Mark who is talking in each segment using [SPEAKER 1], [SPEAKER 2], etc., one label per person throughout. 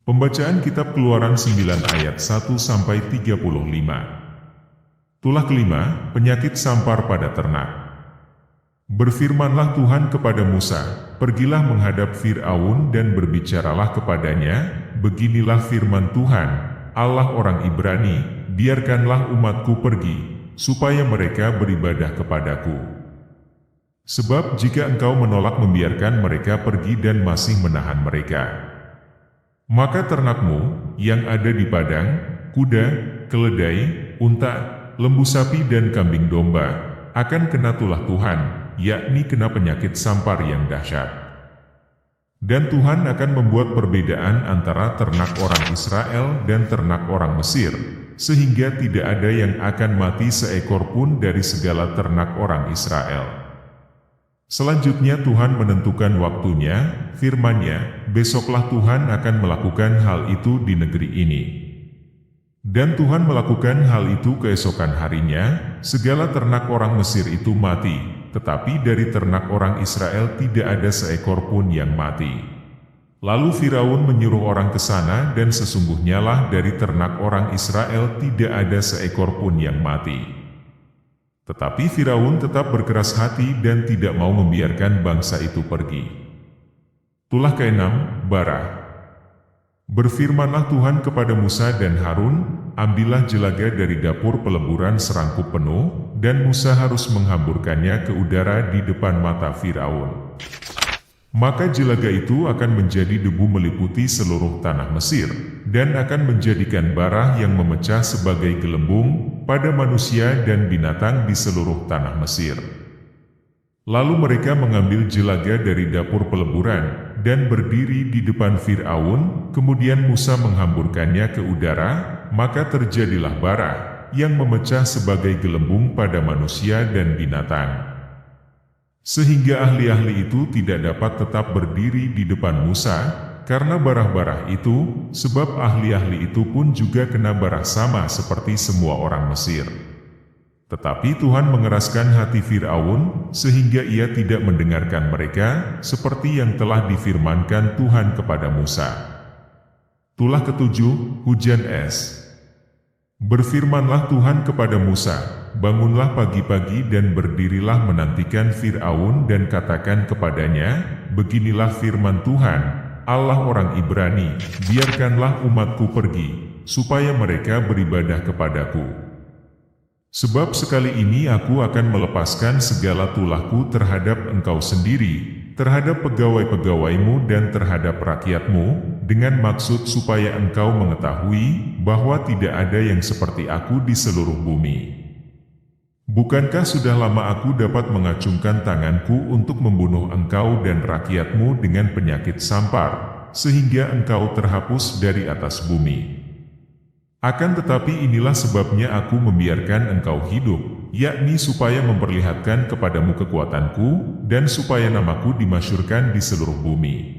[SPEAKER 1] Pembacaan Kitab Keluaran 9 ayat 1-35. Tulah kelima, penyakit sampar pada ternak. Berfirmanlah Tuhan kepada Musa, "Pergilah menghadap Fir'aun dan berbicaralah kepadanya, beginilah firman Tuhan, Allah orang Ibrani, biarkanlah umatku pergi, supaya mereka beribadah kepadaku. Sebab jika engkau menolak membiarkan mereka pergi dan masih menahan mereka, maka ternakmu yang ada di padang, kuda, keledai, unta, lembu sapi dan kambing domba, akan kena tulah Tuhan, yakni kena penyakit sampar yang dahsyat. Dan Tuhan akan membuat perbedaan antara ternak orang Israel dan ternak orang Mesir, sehingga tidak ada yang akan mati seekor pun dari segala ternak orang Israel." Selanjutnya Tuhan menentukan waktunya, firman-Nya, "Besoklah Tuhan akan melakukan hal itu di negeri ini." Dan Tuhan melakukan hal itu keesokan harinya, segala ternak orang Mesir itu mati, tetapi dari ternak orang Israel tidak ada seekor pun yang mati. Lalu Firaun menyuruh orang ke sana dan sesungguhnya lah dari ternak orang Israel tidak ada seekor pun yang mati. Tetapi Firaun tetap berkeras hati dan tidak mau membiarkan bangsa itu pergi. Tulah keenam, bara. Berfirmanlah Tuhan kepada Musa dan Harun, "Ambillah jelaga dari dapur peleburan serangkup penuh, dan Musa harus menghamburkannya ke udara di depan mata Firaun. Maka jelaga itu akan menjadi debu meliputi seluruh tanah Mesir, dan akan menjadikan bara yang memecah sebagai gelembung pada manusia dan binatang di seluruh tanah Mesir." Lalu mereka mengambil jelaga dari dapur peleburan, dan berdiri di depan Fir'aun, kemudian Musa menghamburkannya ke udara, maka terjadilah bara, yang memecah sebagai gelembung pada manusia dan binatang. Sehingga ahli-ahli itu tidak dapat tetap berdiri di depan Musa, karena barah-barah itu, sebab ahli-ahli itu pun juga kena barah sama seperti semua orang Mesir. Tetapi Tuhan mengeraskan hati Fir'aun, sehingga ia tidak mendengarkan mereka, seperti yang telah difirmankan Tuhan kepada Musa. Tulah ketujuh, hujan es. Berfirmanlah Tuhan kepada Musa, "Bangunlah pagi-pagi dan berdirilah menantikan Fir'aun dan katakan kepadanya, beginilah firman Tuhan, Allah orang Ibrani, biarkanlah umatku pergi, supaya mereka beribadah kepadaku. Sebab sekali ini aku akan melepaskan segala tulahku terhadap engkau sendiri, terhadap pegawai-pegawaimu dan terhadap rakyatmu, dengan maksud supaya engkau mengetahui bahwa tidak ada yang seperti aku di seluruh bumi. Bukankah sudah lama aku dapat mengacungkan tanganku untuk membunuh engkau dan rakyatmu dengan penyakit sampar, sehingga engkau terhapus dari atas bumi? Akan tetapi inilah sebabnya aku membiarkan engkau hidup, yakni supaya memperlihatkan kepadamu kekuatanku, dan supaya namaku dimasyurkan di seluruh bumi.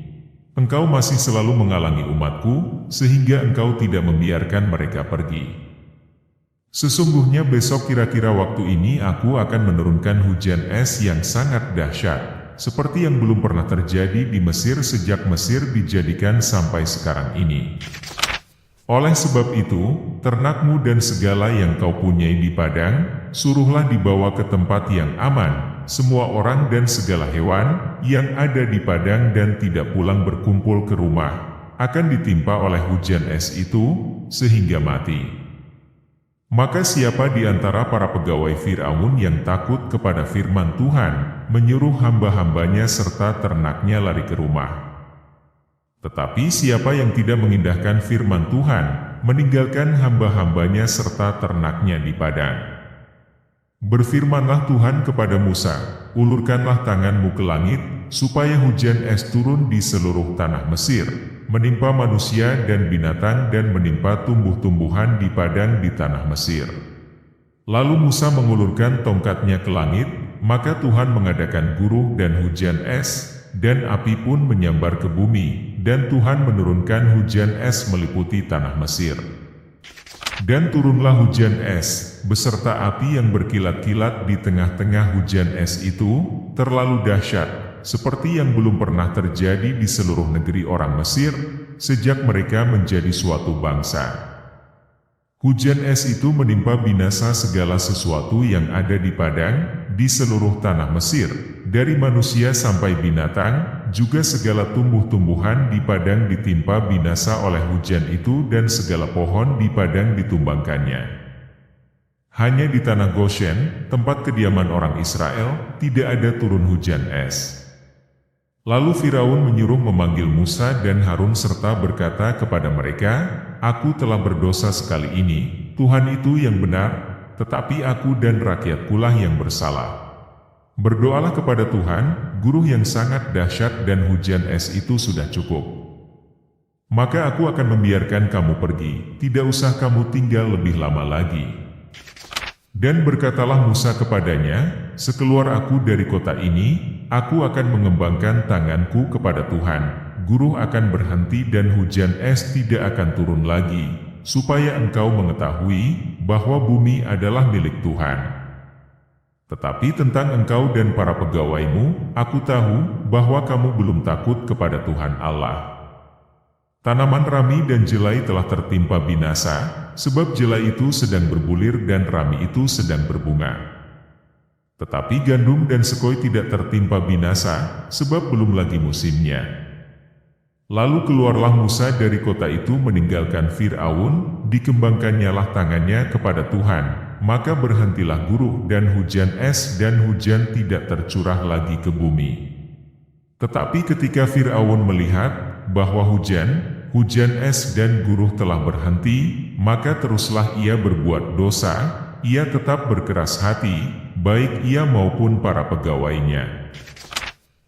[SPEAKER 1] Engkau masih selalu menghalangi umatku, sehingga engkau tidak membiarkan mereka pergi. Sesungguhnya besok kira-kira waktu ini aku akan menurunkan hujan es yang sangat dahsyat, seperti yang belum pernah terjadi di Mesir sejak Mesir dijadikan sampai sekarang ini. Oleh sebab itu, ternakmu dan segala yang kau punyai di padang, suruhlah dibawa ke tempat yang aman, semua orang dan segala hewan yang ada di padang dan tidak pulang berkumpul ke rumah, akan ditimpa oleh hujan es itu, sehingga mati. Maka siapa di antara para pegawai Fir'aun yang takut kepada firman Tuhan, menyuruh hamba-hambanya serta ternaknya lari ke rumah. Tetapi siapa yang tidak mengindahkan firman Tuhan, meninggalkan hamba-hambanya serta ternaknya di padang. Berfirmanlah Tuhan kepada Musa, "Ulurkanlah tanganmu ke langit, supaya hujan es turun di seluruh tanah Mesir, menimpa manusia dan binatang dan menimpa tumbuh-tumbuhan di padang di tanah Mesir." Lalu Musa mengulurkan tongkatnya ke langit, maka Tuhan mengadakan guruh dan hujan es, dan api pun menyambar ke bumi, dan Tuhan menurunkan hujan es meliputi tanah Mesir. Dan turunlah hujan es, beserta api yang berkilat-kilat di tengah-tengah hujan es itu, terlalu dahsyat, seperti yang belum pernah terjadi di seluruh negeri orang Mesir, sejak mereka menjadi suatu bangsa. Hujan es itu menimpa binasa segala sesuatu yang ada di padang, di seluruh tanah Mesir, dari manusia sampai binatang, juga segala tumbuh-tumbuhan di padang ditimpa binasa oleh hujan itu dan segala pohon di padang ditumbangkannya. Hanya di tanah Goshen, tempat kediaman orang Israel, tidak ada turun hujan es. Lalu Firaun menyuruh memanggil Musa dan Harun serta berkata kepada mereka, "Aku telah berdosa sekali ini, Tuhan itu yang benar, tetapi aku dan rakyatkulah yang bersalah. Berdoalah kepada Tuhan, guru yang sangat dahsyat dan hujan es itu sudah cukup. Maka aku akan membiarkan kamu pergi, tidak usah kamu tinggal lebih lama lagi." Dan berkatalah Musa kepadanya, "Sekeluar aku dari kota ini, aku akan mengembangkan tanganku kepada Tuhan, guruh akan berhenti dan hujan es tidak akan turun lagi, supaya engkau mengetahui bahwa bumi adalah milik Tuhan. Tetapi tentang engkau dan para pegawaimu, aku tahu bahwa kamu belum takut kepada Tuhan Allah. Tanaman rami dan jelai telah tertimpa binasa, sebab jelai itu sedang berbulir dan rami itu sedang berbunga. Tetapi gandum dan sekoi tidak tertimpa binasa, sebab belum lagi musimnya." Lalu keluarlah Musa dari kota itu meninggalkan Fir'aun, dikembangkannyalah tangannya kepada Tuhan, maka berhentilah guruh dan hujan es dan hujan tidak tercurah lagi ke bumi. Tetapi ketika Fir'aun melihat bahwa hujan es dan guruh telah berhenti, maka teruslah ia berbuat dosa, ia tetap berkeras hati, baik ia maupun para pegawainya.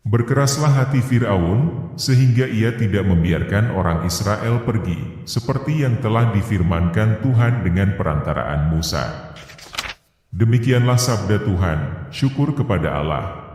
[SPEAKER 1] Berkeraslah hati Fir'aun, sehingga ia tidak membiarkan orang Israel pergi, seperti yang telah difirmankan Tuhan dengan perantaraan Musa. Demikianlah sabda Tuhan, syukur kepada Allah.